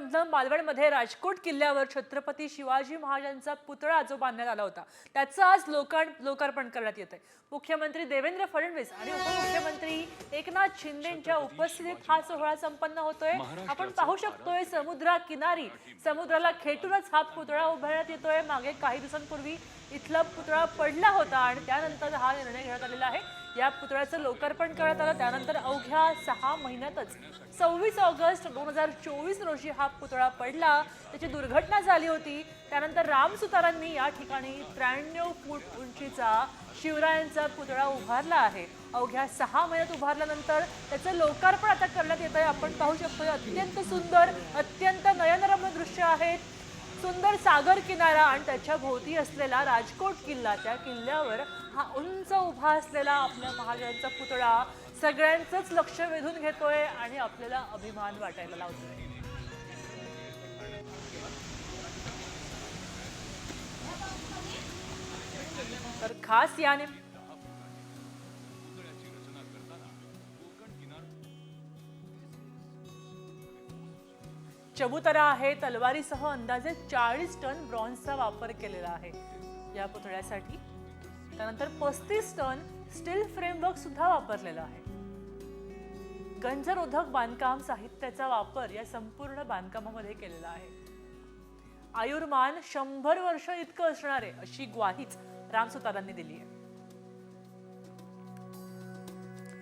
मधनं मालवणमध्ये राजकोट किल्ल्यावर छत्रपती शिवाजी महाराजांचा पुतळा जो बांधण्यात आला होता त्याचं आज लोकार्पण करण्यात येत आहे। मुख्यमंत्री देवेंद्र फडणवीस आणि उपमुख्यमंत्री एकनाथ शिंदेंच्या उपस्थितीत हा सोहळा संपन्न होतोय। आपण पाहू शकतोय समुद्राकिनारी समुद्राला खेटूनच हा पुतळा उभारण्यात येतोय। मागे काही दिवसांपूर्वी इथला पुतळा पडला होता आणि त्यानंतर हा निर्णय घेण्यात आलेला आहे। या पुतळ्याचं लोकार्पण करण्यात आलं त्यानंतर अवघ्या 6 महिन्यातच 26 ऑगस्ट 2024 रोजी हा पुतळा पडला। त्याची दुर्घटना झाली होती। त्यानंतर राम सुतारांनी या ठिकाणी 93 फूट उंचीचा शिवरायांचा पुतळा उभारला आहे। अवघ्या 6 महिन्यात उभारल्यानंतर त्याचं लोकार्पण आता करण्यात येत आहे। आपण पाहू शकतो अत्यंत सुंदर अत्यंत नयनरम्य दृश्य आहेत। सुंदर सागर किनारा आणि त्याच्या भोवती असलेला राजकोट किल्ला, त्या किल्ल्यावर हा उंच उभा असलेला आपल्या महाराजांचा पुतळा सगळ्यांचंच लक्ष वेधून घेतोय आणि आपल्याला अभिमान वाटायला लावतोय। तर खास याने चबुतरा आहे, तलवारीसह अंदाजे 40 टन ब्रॉन्झचा वापर केलेला आहे या पुतळ्यासाठी। त्यानंतर 35 टन स्टील फ्रेमवर्क सुद्धा वापरलेला आहे। गंजरोधक बांधकाम साहित्याचा वापर या संपूर्ण बांधकामामध्ये केलेला आहे। आयुर्मान 100 वर्ष इतकं असणार आहे अशी ग्वाहीच राम सुतारांनी दिली आहे।